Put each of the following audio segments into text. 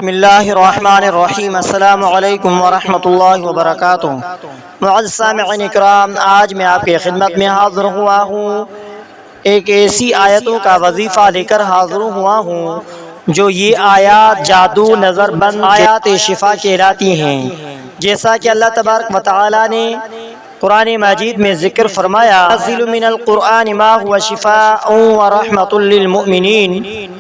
बिस्मिल्लाहिर्रहमानिर्रहीम अस्सलामु अलैकुम वरहमतुल्लाहि वबरकातुहू। मुअज़्ज़ज़ सामिईन इकराम, आज मैं आपके खिदमत में हाज़िर हुआ हूँ। एक ऐसी आयतों का वजीफ़ा लेकर हाज़िर हुआ हूँ जो ये आयात जादू नज़रबंद आयात शिफा कहलाती हैं। जैसा कि अल्लाह तबारक व तआला ने कुरान मजीद में ज़िक्र फरमाया, नज़्ज़िलु मिनल क़ुरआनि मा हुवा शिफ़ाउन व रहमतुल लिल मुमिनीन।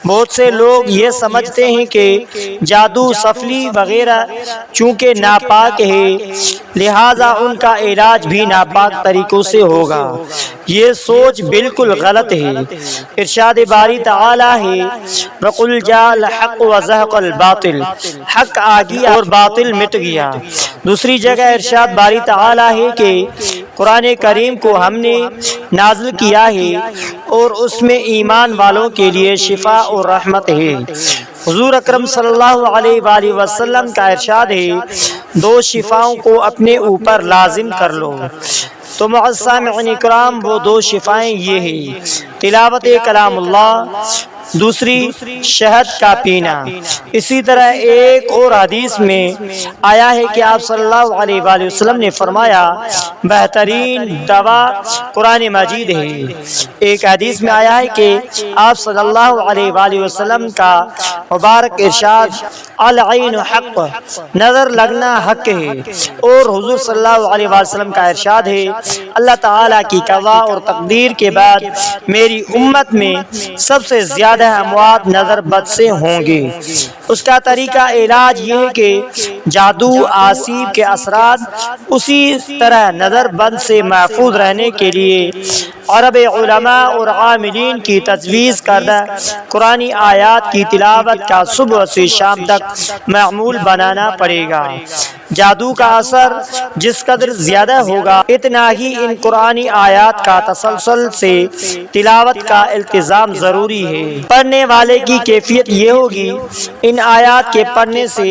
बहुत से लोग ये समझते हैं कि जादू सफली वगैरह चूँकि नापाक है, लिहाजा उनका इलाज भी नापाक तरीक़ों से होगा। ये सोच बिल्कुल गलत है। इरशाद बारी तआला है, वक़ुल जाअल हक़ व ज़हक़ल बातिल, हक़ आ गया और बातिल मिट गया। दूसरी जगह इरशाद बारी तआला है कि कुरान करीम को हमने नाज़िल किया है और उसमें ईमान वालों के लिए शिफा और रहमत है। हुज़ूर अकरम सल्लल्लाहु अलैहि वसल्लम का इरशाद है, दो शिफाओं को अपने ऊपर लाजिम कर लो। तो मुअज़्ज़ज़ सामिईन इकराम, वो दो शिफाएँ ये हैं, तिलावत कलामुल्लाह, दूसरी शहद का पीना। इसी तरह एक और हदीस में आया है कि आप सल्लल्लाहु अलैहि वसल्लम ने फरमाया, बेहतरीन दवा कुरान मजीद है। एक हदीस में आया है कि आप सल्लल्लाहु अलैहि वसल्लम का मुबारक इरशाद, अल ऐन हक़, नज़र लगना हक़ है। और हुज़ूर सल्लल्लाहु अलैहि वसल्लम का इरशाद है, अल्लाह ताला की कज़ा और तकदीर के बाद मेरी उम्मत में सबसे ज़्यादा अमवात नज़र बद से होंगे। उसका तरीका इलाज ये है कि जादू आसीब के असरात उसी तरह नज़र बद से महफूज रहने के लिए अरब उलमा और आमिलीन की तजवीज़ करदा कुरानी आयात की तिलावत का सुबह से शाम तक मामूल बनाना पड़ेगा। जादू का असर जिस कदर ज़्यादा होगा, इतना ही इन कुरानी आयात का तसलसल से तिलावत का इल्तिज़ाम ज़रूरी है। पढ़ने वाले की कैफियत ये होगी, इन आयात के पढ़ने से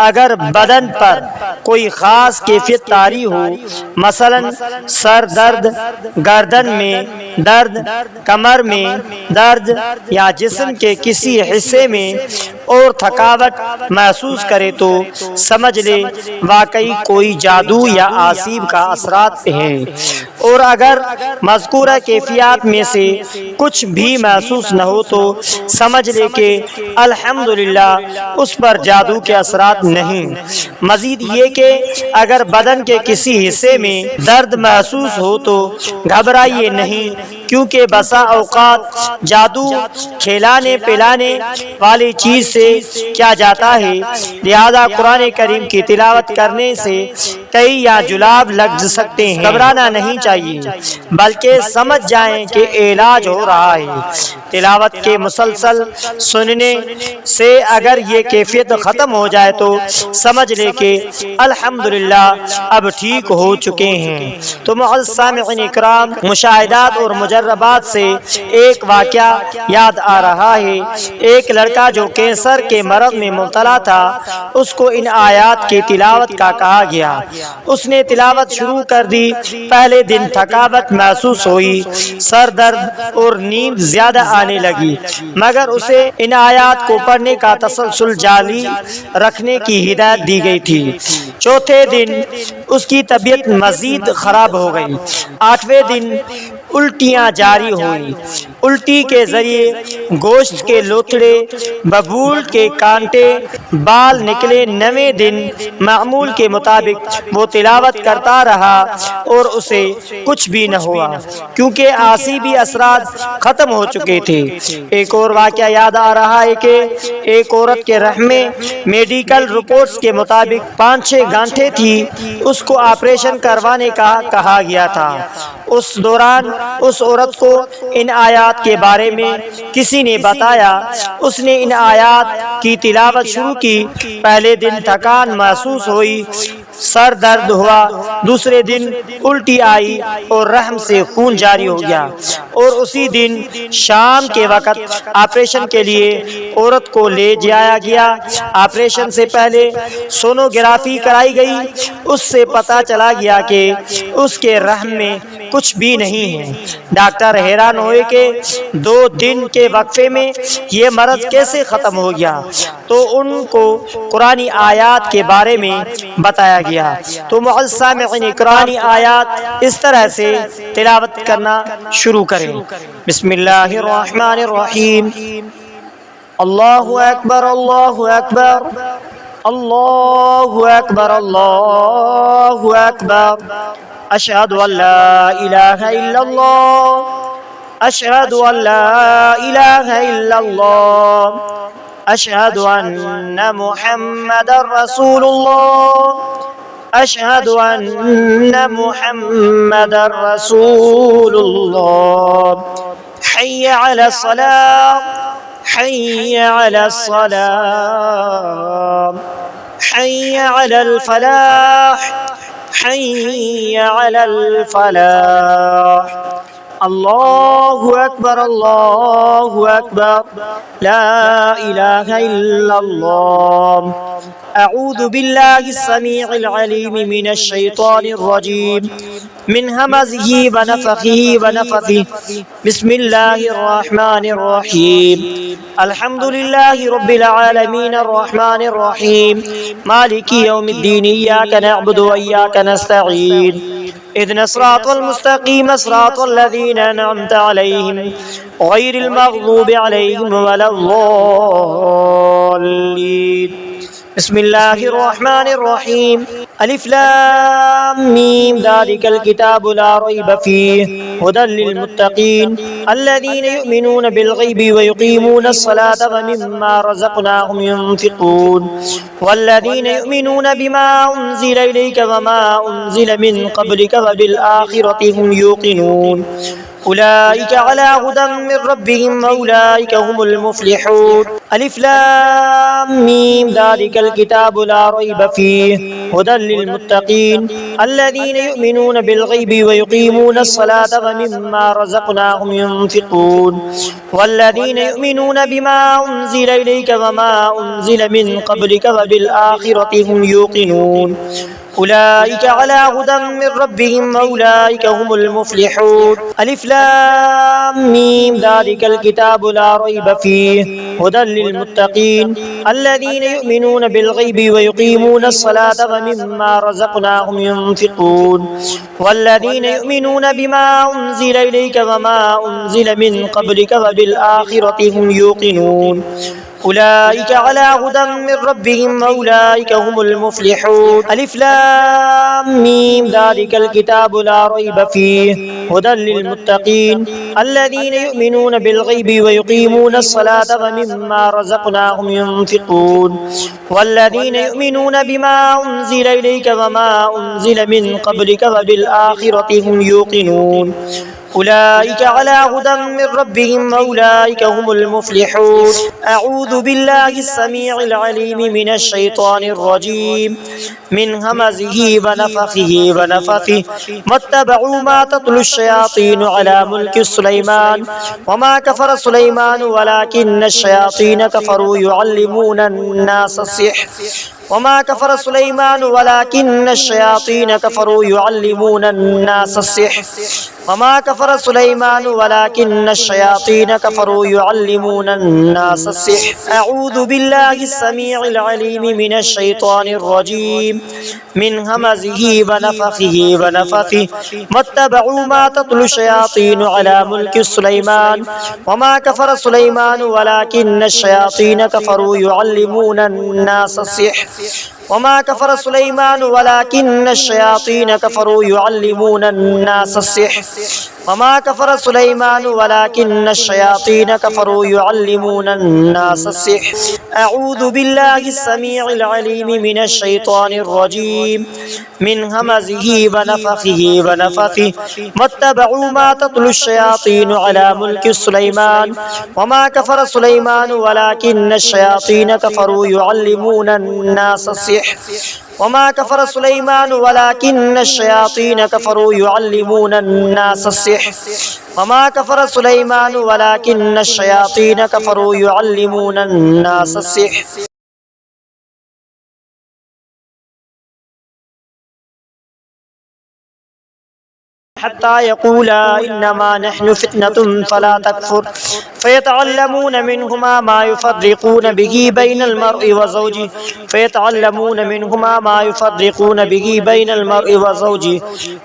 अगर बदन पर कोई ख़ास कैफियत तारी हो, मसलन सर दर्द, गर्दन में दर्द, कमर में दर्द या जिस्म के किसी हिस्से में और थकावट महसूस करे, तो समझ ले वाकई कोई जादू या आसीब का असरात है। और अगर मज़कूरा कैफियत में से कुछ भी महसूस न हो तो समझ ले कि अल्हम्दुलिल्लाह उस पर जादू के असरात नहीं। मज़ीद ये कि अगर बदन के किसी हिस्से में दर्द महसूस हो तो घबराइए नहीं, क्योंकि बसा औकात जादू खिलाने पिलाने वाली चीज़ से क्या जाता है। लिहाजा कुरान करीम की तिलावत करने से कई या जुलाब लग सकते हैं। घबराना नहीं चाहिए, बल्कि समझ जाएं कि इलाज हो रहा है। तिलावत के मुसलसल सुनने से अगर ये कैफियत ख़त्म हो जाए तो समझ ले कि अल्हम्दुलिल्लाह अब ठीक हो चुके हैं। तो मुअज़्ज़ज़ सामिईन इकराम, मुशाहिदात और मुजर्रबात से एक वाक़या याद आ रहा है। एक लड़का जो कैंसर के मरज़ में मुब्तला था, उसको इन आयात की तिलावत का कहा गया। उसने तिलावत शुरू कर दी। पहले दिन थकावट महसूस हुई, सर दर्द और नींद ज़्यादा आने लगी, मगर उसे इन आयात को पढ़ने का तसलसल जारी रखने की हिदायत दी गई थी। चौथे दिन उसकी तबीयत मज़ीद ख़राब हो गई। आठवें दिन उल्टियाँ जारी हुई, उल्टी के ज़रिए गोश्त के लोथड़े, बबूल के कांटे, बाल निकले। 9वें दिन मामूल के मुताबिक वो तिलावत करता रहा और उसे कुछ भी न हुआ, क्योंकि आसीबी असरात ख़त्म हो चुके थे। एक और वाक़या याद आ रहा है कि एक औरत के रहम में मेडिकल रिपोर्ट्स के मुताबिक 5-6 गांठें थी, उसको ऑपरेशन करवाने का कहा गया था। उस दौरान उस औरत को इन आयात के बारे में किसी ने बताया। उसने इन आयात की तिलावत शुरू की। पहले दिन थकान महसूस हुई, सर दर्द हुआ। दूसरे दिन उल्टी आई और रहम से खून जारी हो गया। और उसी दिन शाम के वक़्त ऑपरेशन के लिए औरत को ले जाया गया। ऑपरेशन से पहले सोनोग्राफी कराई गई। उससे पता चला गया कि उसके रहम में कुछ भी नहीं है। डॉक्टर हैरान हुए कि 2 दिन के वक्फे में ये मर्ज कैसे ख़त्म हो गया। तो उनको कुरानी आयात के बारे में बताया गया। तो मुअज़्ज़िज़ सामिईन, कुरानी आयात इस तरह से तिलावत करना शुरू करें। बिस्मिल्लाहिर्रहमानिर्रहीम। अल्लाहु अकबर, अल्लाहु अकबर, अल्लाहु अकबर, अल्लाहु अकबर। अशहदु अल्ला इलाहा इल्लल्लाह, अशहदु अल्ला इलाहा इल्लल्लाह, अशहदु अन्ना मुहम्मदर रसूलुल्लाह, अशहदु अन्ना मुहम्मदर रसूलुल्लाह। हय्य अला सलाह, हय्य अला सलाह, हय्य अलल फलाह, हय्य अलल फलाह। अल्लाहु अकबर, अल्लाहु अकबर, ला इलाहा इल्लल्लाह। अऊज़ु बिल्लाहि अस्समीइल अलीम मिनश शैतानिर रजीम, मिन हमज़िही व नफ़ख़िही व नफ़्ख़िही। बिस्मिल्लाहिर रहमानिर रहीम। अल्हम्दुलिल्लाहि रब्बिल आलमीन, अर्रहमानिर रहीम, मालिकि यौमिद्दीन, इय्याका नअबुदु व इय्याका नस्तईन, इहदिनस सिरातल मुस्तक़ीम, सिरातल लज़ीना अनअमता अलैहिम, गैरिल मग़ज़ूबि अलैहिम वलद्दाल्लीन। बिस्मिल्लाहिर्रहमानिर्रहीम। अलिफ लाम मीम, ज़ालिकल किताबु ला रैब फ़ीहि, हुदल लिल मुत्तक़ीन, अल्लज़ीना युमिनूना बिल ग़ैबि व युक़ीमूनस सलाता व मिम्मा रज़क़नाहुम युनफ़िक़ून, वल्लज़ीना युमिनूना बिमा उन्ज़िला इलैका व मा उन्ज़िला मिन क़ब्लिका व बिल आख़िरति हुम यूक़िनून। उलाइका अला हुदम मिर रब्बिहिम व उलाइका हुमुल मुफ़्लिहून। अलिफ लाम मीम, ज़ालिकल किताबु ला रैब फ़ीहि, हुदल लिल मुत्तक़ीन, अल्लज़ीना युमिनूना बिल ग़ैबि व युक़ीमूनस सलाता व मिम्मा रज़क़नाहुम युनफ़िक़ून, वल्लज़ीना युमिनूना बिमा उन्ज़िला इलैका व मा उन्ज़िला मिन क़ब्लिका व बिल आख़िरति हुम यूक़िनून। उलाइका अला हुदम मिर रब्बिहिम व उलाइका हुमुल मुफ़्लिहून। अलिफ लाम मीम, ज़ालिकल किताबु ला रैब फ़ीहि, हुदल लिल मुत्तक़ीन, अल्लज़ीना युमिनूना बिल ग़ैबि व युक़ीमूनस सलाता व मिम्मा रज़क़नाहुम युनफ़िक़ून, वल्लज़ीना युमिनूना बिमा उन्ज़िला इलैका व मा उन्ज़िला मिन क़ब्लिका व बिल आख़िरति हुम यूक़िनून। उलाइका अला हुदम मिर रब्बिहिम व उलाइका हुमुल मुफ़्लिहून। अलिफ लाम मीम, ज़ालिकल किताबु ला रैब फ़ीहि, हुदल लिल मुत्तक़ीन, अल्लज़ीना युमिनूना बिल ग़ैबि व युक़ीमूनस सलाता व मिम्मा रज़क़नाहुम युनफ़िक़ून, वल्लज़ीना युमिनूना बिमा उन्ज़िला इलैका व मा उन्ज़िला मिन क़ब्लिका व बिल आख़िरति हुम यूक़िनून। उलाइका अला हुदम मिर रब्बिहिम व उलाइका हुमुल मुफ़्लिहून। अऊज़ु बिल्लाहि अस्समीइल अलीम मिनश शैतानिर रजीम, मिन हमज़िही व नफ़ख़िही व नफ़्ख़िही। वत्तबअू मा तत्लुश शयातीनु अला मुल्कि सुलैमान व मा कफ़र सुलैमान वलाकिन्नश शयातीन कफ़रू युअल्लिमूना अन्नास सिह्र व मा कफ़र सुलैमान वलाकिन्नश शयातीन कफ़रू युअल्लिमूना अन्नास सिह्र व मा कफ़र सुलैमान वलाकिन्नश शयातीन कफ़रू युअल्लिमूना अन्नास सिह्र। अऊज़ु बिल्लाहि अस्समीइल अलीम मिनश शैतानिर रजीम, मिन हमज़िही व नफ़ख़िही व नफ़्ख़िही। वत्तबअू मा तत्लुश शयातीनु अला मुल्कि सुलैमान व मा कफ़र सुलैमान वलाकिन्नश शयातीन कफ़रू युअल्लिमूना अन्नास सिह्र व मा कफ़र सुलैमान वलाकिन्नश शयातीन कफ़रू युअल्लिमूना अन्नास सिह्र व मा कफ़र सुलैमान वलाकिन्नश शयातीन कफ़रू युअल्लिमूना अन्नास सिह्र। अऊज़ु बिल्लाहि अस्समीइल अलीम मिनश शैतानिर रजीम, मिन हमज़िही व नफ़ख़िही व नफ़्ख़िही। वत्तबअू मा तत्लुश शयातीनु अला मुल्कि सुलैमान व मा कफ़र सुलैमान वलाकिन्नश शयातीन कफ़रू युअल्लिमूना अन्नास सिह्र वमा कफ़र सुलैमान वलाकिन्न शयातीन कफ़रू युअल्लिमून अन्नास सिह्र वमा कफ़र सुलैमान वलाकिन्न शयातीन कफ़रू युअल्लिमून अन्नास सिह्र हत्ता यक़ूला इन्नमा नहनु फितनतुन फला तकफुर फ़यतअल्लमून मिनहुमा मा युफ़र्रिक़ून बिही बैनल मर्इ व ज़ौजिही फ़यतअल्लमून मिनहुमा मा युफ़र्रिक़ून बिही बैनल मर्इ व ज़ौजिही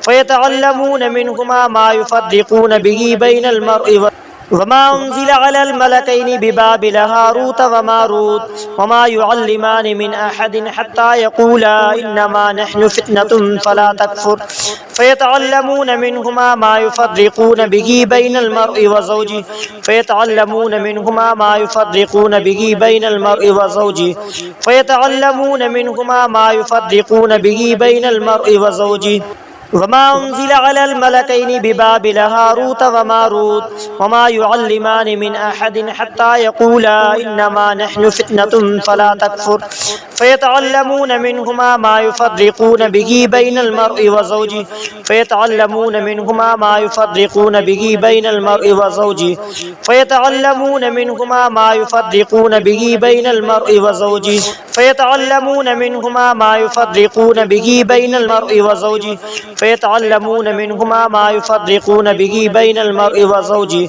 फ़यतअल्लमून मिनहुमा मा युफ़र्रिक़ून बिही बैनल मर्इ वमा उन्ज़िला अलल मलकैनि बिबाबिल हारूत व मारूत वमा युअल्लिमानि मिन अहदिन हत्ता यक़ूला इन्नमा नहनु फितनतुन फला तकफुर फ़यतअल्लमून मिनहुमा मा युफ़र्रिक़ून बिही बैनल मर्इ व ज़ौजिही फ़यतअल्लमून मिनहुमा मा युफ़र्रिक़ून बिही बैनल मर्इ व ज़ौजिही फ़यतअल्लमून मिनहुमा मा युफ़र्रिक़ून बिही बैनल मर्इ व ज़ौजिही वमा उन्ज़िला अलल मलकैनि बिबाबिल हारूत व मारूत वमा युअल्लिमानि मिन अहदिन हत्ता यक़ूला इन्नमा नहनु फितनतुन फला तकफुर फ़यतअल्लमून मिनहुमा मा युफ़र्रिक़ून बिही बैनल मर्इ व ज़ौजिही फ़यतअल्लमून मिनहुमा मा युफ़र्रिक़ून बिही बैनल मर्इ व ज़ौजिही फ़यतअल्लमून मिनहुमा मा युफ़र्रिक़ून बिही बैनल मर्इ व ज़ौजिही फ़यतअल्लमून मिनहुमा मा युफ़र्रिक़ून बिही बैनल मर्इ व ज़ौजिही फ़यतअल्लमून मिनहुमा मा युफ़र्रिक़ून बिही बैनल मर्इ व ज़ौजिही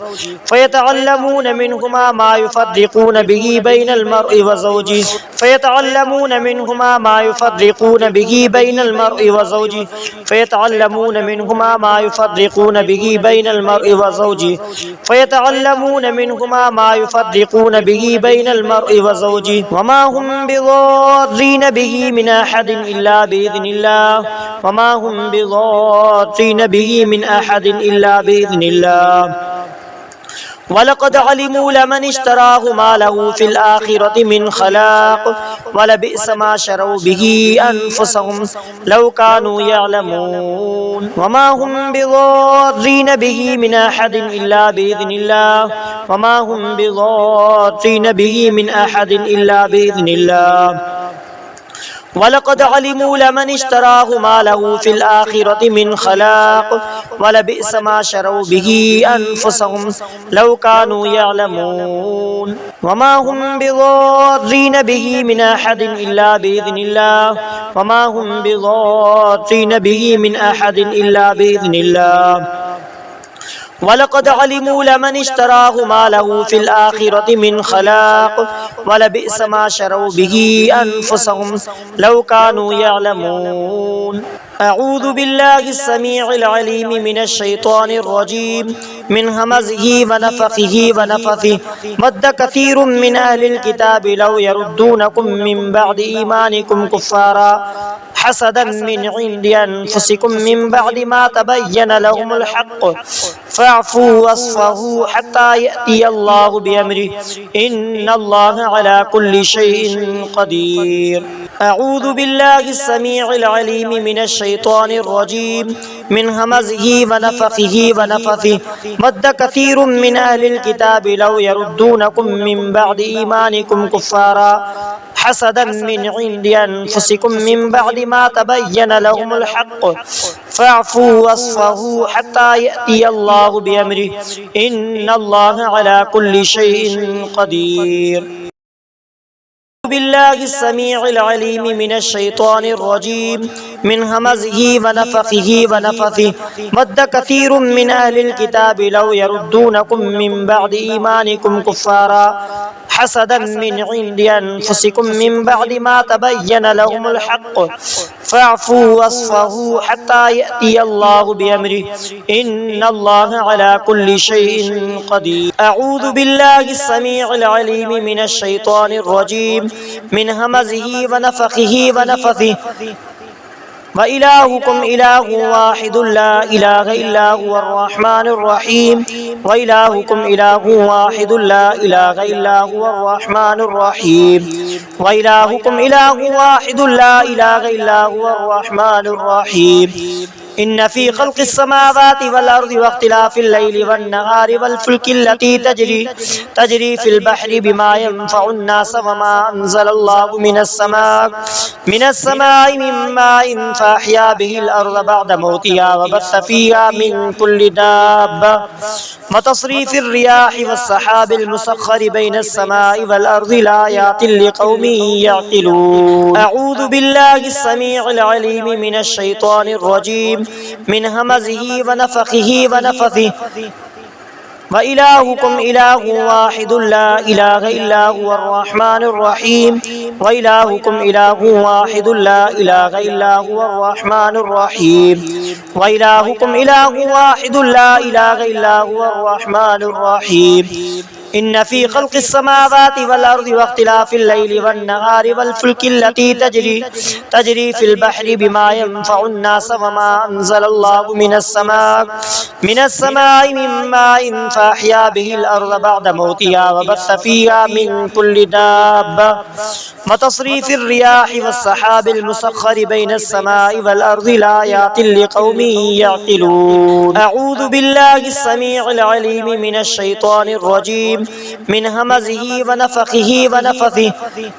फ़यतअल्लमून मिनहुमा मा युफ़र्रिक़ून बिही बैनल मर्इ व ज़ौजिही फ़यतअल्लमून मिनहुमा मा युफ़र्रिक़ून बिही बैनल मर्इ व ज़ौजिही फ़यतअल्लमून मिनहुमा मा युफ़र्रिक़ून बिही बैनल मर्इ व ज़ौजिही फ़यतअल्लमून मिनहुमा मा युफ़र्रिक़ून बिही बैनल मर्इ व ज़ौजिही वमा हुम बिज़ार्रीन बिही मिन अहदिन इल्ला बिइज़्निल्लाह वमा हुम बिज़ार्रीन बिही मिन अहदिन इल्ला बिइज़्निल्लाह वलक़द अलिमू लमन इश्तराहु मा लहू फ़िल आख़िरति मिन ख़लाक़ वलबिअस मा शरौ बिही अनफ़ुसहुम लौ कानू यअलमून वमा हुम बिज़ार्रीन बिही मिन अहदिन इल्ला बिइज़्निल्लाह वमा हुम बिज़ार्रीन बिही मिन अहदिन इल्ला बिइज़्निल्लाह वलक़द अलिमू लमन इश्तराहु मा लहू फ़िल आख़िरति मिन ख़लाक़ वलबिअस मा शरौ बिही अनफ़ुसहुम लौ कानू यअलमून वमा हुम बिज़ार्रीन बिही मिन अहदिन इल्ला बिइज़्निल्लाह वमा हुम बिज़ार्रीन बिही मिन अहदिन इल्ला बिइज़्निल्लाह वलक़द अलिमू लमन इश्तराहु मा लहू फ़िल आख़िरति मिन ख़लाक़ वलबिअस मा शरौ बिही अनफ़ुसहुम लौ कानू यअलमून अऊज़ु बिल्लाहिस समीइल अलीम मिनश शैतानिर रजीम मिन हमज़िही व नफ़ख़िही व नफ़्ख़िही वद्द कसीरुम मिन अहलिल किताबि लौ यरुद्दूनकुम मिन बअदि ईमानिकुम कुफ़्फ़ारा हसदन मिन इंदि अनफुसिकुम मिन बअदि मा तबय्यन लहुमुल हक़्क़ फ़अफ़ू वस्फ़हू हत्ता यअतियल्लाहु बिअम्रिही इन्नल्लाह अला कुल्लि शैइन क़दीर अऊज़ु बिल्लाहिस समीइल अलीम मिनश शैतानिर रजीम मिन हमज़िही व नफ़ख़िही व नफ़्ख़िही वद्द कसीरुम मिन अहलिल किताबि लौ यरुद्दूनकुम मिन बअदि ईमानिकुम कुफ़्फ़ारा हसदन मिन इंदि अनफुसिकुम मिन बअदि मा तबय्यन लहुमुल हक़्क़ फ़अफ़ू वस्फ़हू हत्ता यअतियल्लाहु बिअम्रिही इन्नल्लाह अला कुल्लि शैइन क़दीर बिल्लाहिस समीइल अलीम मिनश शैतानिर रजीम मिन हमज़िही व नफ़ख़िही व नफ़्ख़िही वद्द कसीरुम मिन अहलिल किताबि लौ यरुद्दूनकुम मिन बअदि ईमानिकुम कुफ़्फ़ारा हसदन मिन इंदि अनफुसिकुम मिन बअदि मा तबय्यन लहुमुल हक़्क़ फ़अफ़ू वस्फ़हू हत्ता यअतियल्लाहु बिअम्रिही इन्नल्लाह अला कुल्लि शैइन क़दीर अऊज़ु बिल्लाहिस समीइल अलीम मिनश शैतानिर रजीम मिन हमज़िही व नफ़ख़िही व नफ़्ख़िही व इलाहुकुम इलाहुन वाहिदुन ला इलाहा इल्ला हुवर रहमानुर रहीम व इलाहुकुम इलाहुन वाहिदुन ला इलाहा इल्ला हुवर रहमानुर रहीम व इलाहुकुम इलाहुन वाहिदुन ला इलाहा इल्ला हुवर रहमानुर रहीम इन्न फी खल्क़िस समावाति वल अर्दि वख्तिलाफ़िल लैलि वन नहारि वल फुल्किल्लती तजरी फिल बहरि बिमा यनफ़उन नास वमा अंज़लल्लाहु मिनस समाई मिन माइन फ़अहया बिहिल अर्ज़ बअद मौतिहा व बस्स फ़ीहा मिन कुल्लि दाब्बा व तस्रीफ़िर रियाहि वस्सहाबिल मुसख़्ख़रि बैनस समाई वल अर्ज़ि लायातिन लिक़ौमिन यअक़िलून। अऊज़ु बिल्लाहिस समीइल अलीम मिनश शैतानिर रजीम मिन हमज़िही व नफ़ख़िही व नफ़्ख़िही व इलाहुकुम इलाहुन वाहिदुन ला इलाहा इल्ला हुवर रहमानुर रहीम व इलाहुकुम इलाहुन वाहिदुन ला इलाहा इल्ला हुवर रहमानुर रहीम व इलाहुकुम इलाहुन वाहिदुन ला इलाहा इल्ला हुवर रहमानुर रहीम। इन्न फी खल्क़िस समावाति वल अर्दि वख्तिलाफ़िल लैलि वन नहारि वल फुल्किल्लती तजरी फिल बहरि बिमा यनफ़उन नास वमा अंज़लल्लाहु मिनस समाई मिन माइन फ़अहया बिहिल अर्ज़ बअद मौतिहा व बस्स फ़ीहा मिन कुल्लि दाब्बा व तस्रीफ़िर रियाहि वस्सहाबिल मुसख़्ख़रि बैनस समाई वल अर्ज़ि लायातिन लिक़ौमिन यअक़िलून। अऊज़ु बिल्लाहिस समीइल अलीम मिनश शैतानिर रजीम मिन हमज़िही व नफ़ख़िही व नफ़्ख़िही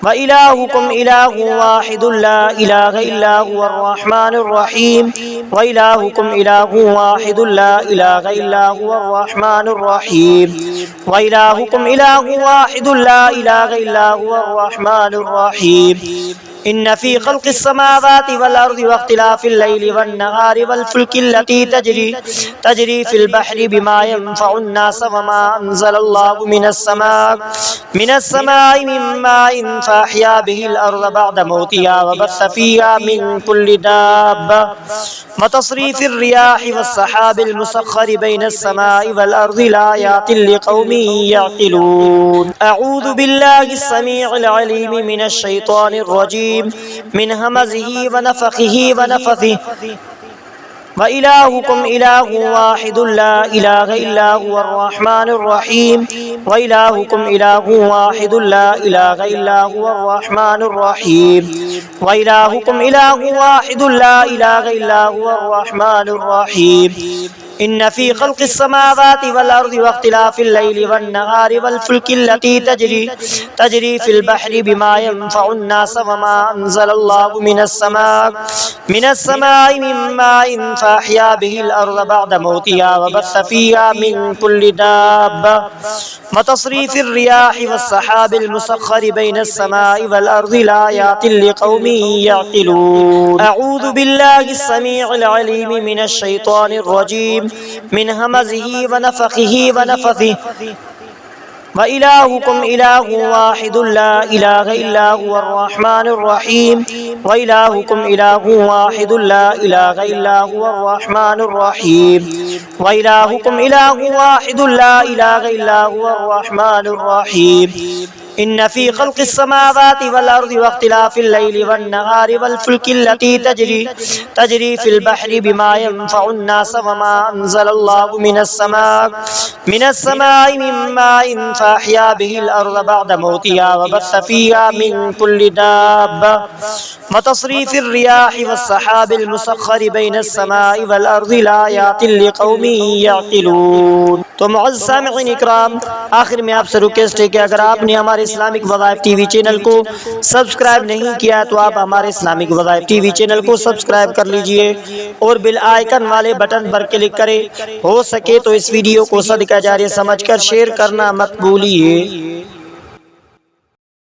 व इलाहुकुम इलाहुन वाहिदुन ला इलाहा इल्ला हुवर रहमानुर रहीम व इलाहुकुम इलाहुन वाहिदुन ला इलाहा इल्ला हुवर रहमानुर रहीम व इलाहुकुम इलाहुन वाहिदुन ला इलाहा इल्ला हुवर रहमानुर रहीम। इन्न फी खल्क़िस समावाति वल अर्दि वख्तिलाफ़िल लैलि वन नहारि वल फुल्किल्लती तजरी फिल बहरि बिमा यनफ़उन नास वमा अंज़लल्लाहु मिनस समाई मिन माइन फ़अहया बिहिल अर्ज़ बअद मौतिहा व बस्स फ़ीहा मिन कुल्लि दाब्बा व तस्रीफ़िर रियाहि वस्सहाबिल मुसख़्ख़रि बैनस समाई वल अर्ज़ि लायातिन लिक़ौमिन यअक़िलून। अऊज़ु बिल्लाहिस समीइल अलीम मिनश शैतानिर रजीम मिन हमज़िही व नफ़ख़िही व नफ़्ख़िही व इलाहुकुम इलाहुन वाहिदुन ला इलाहा इल्ला हुवर रहमानुर रहीम व इलाहुकुम इलाहुन वाहिदुन ला इलाहा इल्ला हुवर रहमानुर रहीम व इलाहुकुम इलाहुन वाहिदुन ला इलाहा इल्ला हुवर रहमानुर रहीम। इन्न फी खल्क़िस समावाति वल अर्दि वख्तिलाफ़िल लैलि वन नहारि वल फुल्किल्लती तजरी फिल बहरि बिमा यनफ़उन नास वमा अंज़लल्लाहु मिनस समाई मिन माइन फ़अहया बिहिल अर्ज़ बअद मौतिहा व बस्स फ़ीहा मिन कुल्लि दाब्बा व तस्रीफ़िर रियाहि वस्सहाबिल मुसख़्ख़रि बैनस समाई वल अर्ज़ि लायातिन लिक़ौमिन यअक़िलून। अऊज़ु बिल्लाहिस समीइल अलीम मिनश शैतानिर रजीम मिन हमज़िही व नफ़ख़िही व नफ़्ख़िही व इलाहुकुम इलाहुन वाहिदुन ला इलाहा इल्ला हुवर रहमानुर रहीम व इलाहुकुम इलाहुन वाहिदुन ला इलाहा इल्ला हुवर रहमानुर रहीम व इलाहुकुम इलाहुन वाहिदुन ला इलाहा इल्ला हुवर रहमानुर रहीम। इन्न फी खल्क़िस समावाति वल अर्दि वख्तिलाफ़िल लैलि वन नहारि वल फुल्किल्लती तजरी फिल बहरि बिमा यनफ़उन नास वमा अंज़लल्लाहु मिनस समाई मिन माइन फ़अहया बिहिल अर्ज़ बअद मौतिहा व बस्स फ़ीहा मिन कुल्लि दाब्बा व तस्रीफ़िर रियाहि वस्सहाबिल मुसख़्ख़रि बैनस समाई वल अर्ज़ि लायातिन लिक़ौमिन यअक़िलून। तो मुअज़्ज़ज़ सामिईन इकराम, आखिर में आपसे रिक्वेस्ट है कि अगर आपने हमारे इस्लामिक वज़ाइफ टीवी चैनल को सब्सक्राइब नहीं किया है तो आप हमारे इस्लामिक वज़ाइफ टीवी चैनल को सब्सक्राइब कर लीजिए और बेल आइकन वाले बटन पर क्लिक करें। हो सके तो इस वीडियो को सदका जारिया समझकर शेयर करना मत भूलिए।